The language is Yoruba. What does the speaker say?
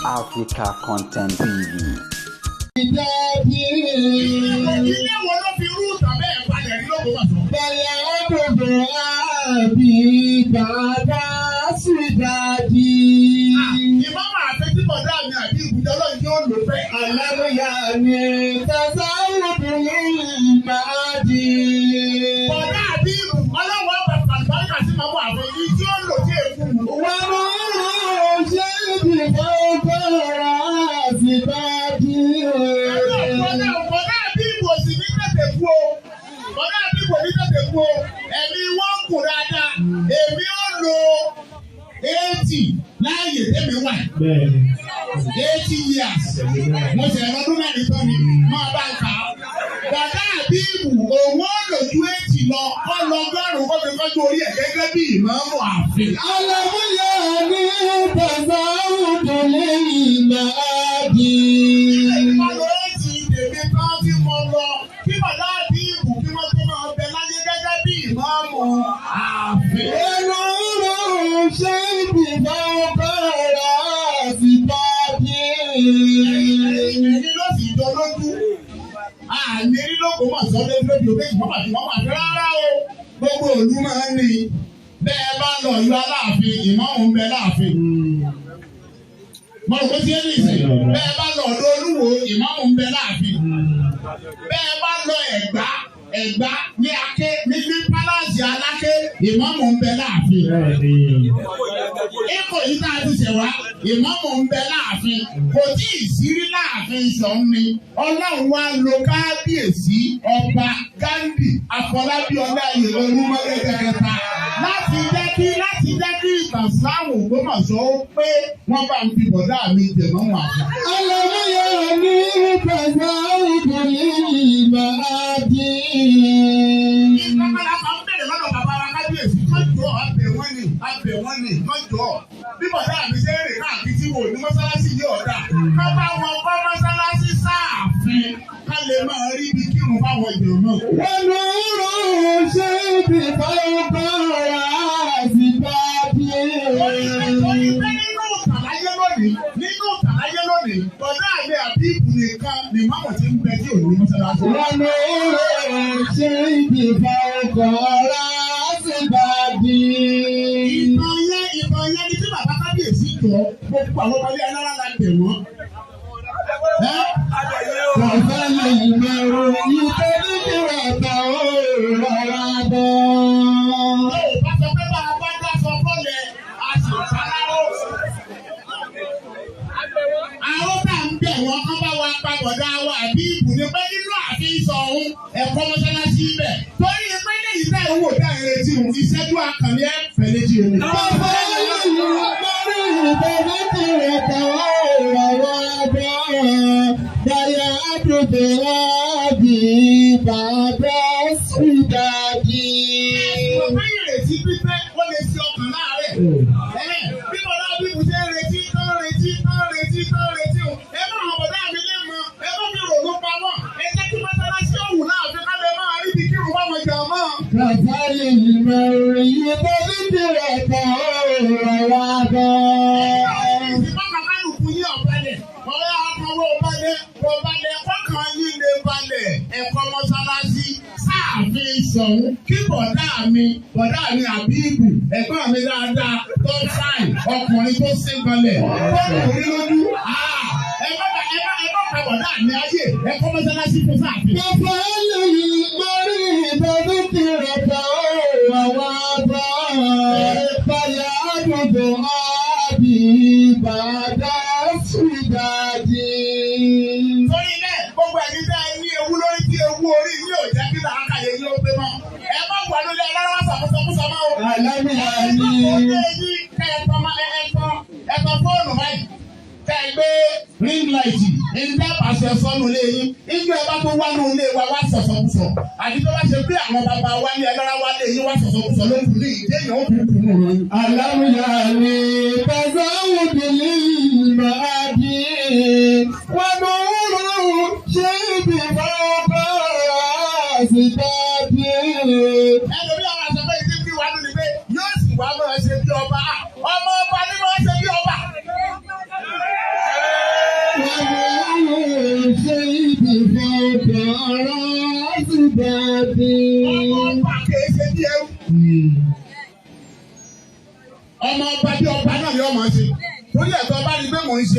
Africa Content TV. Ilé wo ló fi rúùtà bẹ́ẹ̀ balẹ̀ ní lóko wà sọ? Bẹ̀rẹ̀ ọ̀dọ̀dọ̀ àbí bàbá sídàdí. Ìmọ̀mọ̀ àfẹ́tí bọ̀dá mi àbí ìbùdó lọ́yìn tí ó lò fẹ́. Àlámúyà ni tẹ̀sánwó ní ìmáàdì. Bọ̀dá àbí ìbù ọlọ́wọ́ bàbá àlùbáríkà sí máa wà fún yìí tí ó lò tí èkú wù. Wọ́n mú ṣé ìdìbò gbọ́ra sídàdí. Bọ̀dá àbí ìbù òsì ní tètè kú o. Bọ̀dá àbí ìbù ní tètè kú o. Ẹ̀mí wọ́n kù dáadáa. Èmi ó lo 80 láàyè tẹ́mi wà. 80 years. Mo ṣe ọdún mẹ́rin tán ni máa bá ń kà á. Bọ̀dá àbí ìbù òun ó lò ju 80 lọ. Wọ́n lọ ọgọ́rùn-ún kó fi kọ́jú orí ẹ̀ gẹ́gẹ́ bí ìmáàmù ààfin. Àlámúyà ni tẹ̀sánwó ní ìmáàdì. Ìpàdé ti tèmi tán tí mo lọ. Kí bọ̀dá àbí ìbù kí wọ́n tó máa bẹ láyé gẹ́gẹ́ bí ìmáàmù ààfin. Ṣé ìdìbò gbọ́ra sídàdí. Èmi ló sì jọ lójú. Àní lóko mọ̀ sọ́dọ̀ lójú pé ìmọ̀ àti wọ́n máa fi rárá o. Gbogbo òlu máa ń ní. Bẹ́ẹ̀ bá lọ yọ aláàfin, ìmáàmù ń bẹ láàfin. Mo rò pé tí ẹ ní ìsìn. Bẹ́ẹ̀ bá lọ ọ̀dọ̀ Olúwo, ìmáàmù ń bẹ láàfin. Bẹ́ẹ̀ bá lọ Ẹ̀gbá ní Aké ní pálásì Aláké, ìmáàmù ń bẹ láàfin. Ikọ̀ yìí tá a ti ṣẹ̀ wá, ìmáàmù ń bẹ láàfin. Kò tí ì sírí láàfin sọ̀n ni. Ọlọ́run wá lo kábíyèsí ọba Gándì Afọlábí Ọláìyè Olúmọdé kẹta láti jẹ́ kí ìtàn sáwọn Ògbómọ̀ṣọ́ ó pé wọ́n bá ń fi bọ̀dá mi jẹ̀mọ́ wọn àgbà. Àlámúyà ni tẹ̀sánwó ní ìmáàdì. Ìgbàgbọ́dá kan bẹ̀rẹ̀ lọ́dọ̀ bàbá wa kábíyèsí kọ́jọ́ abẹ̀ wọ́n ni kọ́jọ́. Bí bọ̀dá mi ṣe ń rìn káàkiri tí wò ní mọ́sálásí yìí ọ̀dà. Ká bá wọn kọ́ mọ́sálásí sáàfin ká lè máa rí ibi kírun fáwọn ìjọba. Wọ́n mú ṣé ìdìbò gbọ́ra sídàdí. Orí pé nínú ìtàláyé lónìí, bọ̀dá mi àbí ìbù nìkan ni máwọn ti ń bẹ tí ò ní mọ́sálásí. Wọ́n mú ṣé ìdìbò gbọ́ra sídàdí. Ìtàn yẹn ni tí bàbá kábíyèsí jọ gbogbo àwọn ọmọdé alára la bẹ̀ wọ́n. Bàbá lè mẹ́rù yìí tẹ́lẹ̀ ní ọ̀tá òòrùn àbọ̀. Bá sọ pé bá a bá dá sọ fọ́lẹ̀, a sì sálárò. Àwọn tá à ń bẹ̀ wọ́n kán bá wa pa bọ̀dá wa àbí ìbù ni pé nínú àfihàn ọ̀hún ẹ̀kọ́ mọ́sálásí bẹ̀. Torí pé lẹ́yìn tá ìwò tá ìrètí òun ìṣẹ́jú àkànní ẹ̀ fẹ̀lẹ́ ti òun. Bàbá lè mẹ́rù tẹ́lẹ̀ ní ọ̀tá òòrùn àbọ̀. Dàyà àdùgbò àbí bàbá sídàdí. Bàbá ìrètí pípẹ́ ó lè fi ọkàn láàárẹ̀. Bí bọ̀dá bíbu ṣe ń retí o. Ẹ bá àwọn bọ̀dá mi lé mọ, ẹ bá mi rògbò pamọ́. Ẹ jẹ́ kí mọ́sálásí òwú náà fi ká lè máa rí ibi kírun fáwọn ìjà mọ́. Bàbá lè mẹ́rù yìí tẹ́lẹ̀ ní ọ̀tá òòrùn àbọ̀. Ìsìnkú kàkálùkù yí ọ̀bẹ̀lẹ̀. Ọ̀rẹ́ akọ̀wé ọ̀bẹ̀lẹ̀ kọ́kàn yín lè balẹ̀. Ẹ̀kọ́ mọ́sálásí sáàfin sọ̀hún kí bọ̀dá mi àbí ìbù ẹ̀gbọ́n mi dáadáa tó fáìn ọkùnrin tó ṣe gbalẹ̀. Bọ́ọ̀lù lójú. Ẹ bá bọ̀dá mi ayé ẹ̀kọ́ mọ́sálásí fún sáàfin. Bàbá lè mẹ́rù tẹ́lẹ̀ ní ọ̀tá òòrùn àbọ̀. Dàyà àdùgbò àbí bàbá sídàdí. Torí bẹ́ẹ̀, gbogbo ẹ̀yin tẹ́ ẹ ní ewu lórí tí ewu orí yìí ò jẹ́ kí làákàyè yìí ó gbé mọ́. Ẹ má wà lórí ẹlẹ́rọ sàmúsàmúsà mọ́ o. Àlámúyà ni. Ẹ̀tọ́ fóònù báyìí. Kẹ́ ẹ gbé ring light ìdá pàṣẹ sọ́nù lé yín. Ìjọ ẹ bá tó wá nù lé wa wá sọ̀sọ̀kùsọ̀. Àti tó bá ṣe pé àwọn bàbá wa ní ẹlẹ́rọ wá lé yín wá sọ̀sọ̀kùsọ̀ ló kù ní ìdéyàn ó kù kù nù. Àlámúyà ni tẹ̀sánwó ní ìmáàdì. Wọ́n mú ṣé ìdìbò gbọ́ra sídàdí. Ẹlòmí àwọn àṣàfẹ́ ìdí bí wà lónìí pé yóò sì wá máa ṣe bí ọba. Ọmọ ọba ni wọ́n ṣe bí ọba. السيد فوق راس بابي. ọba kèéṣe bí ẹrú. ọmọ ọba bí ọba náà ni ọmọ ṣe. torí ẹ̀tọ́ bá rí pé mò ń ṣe.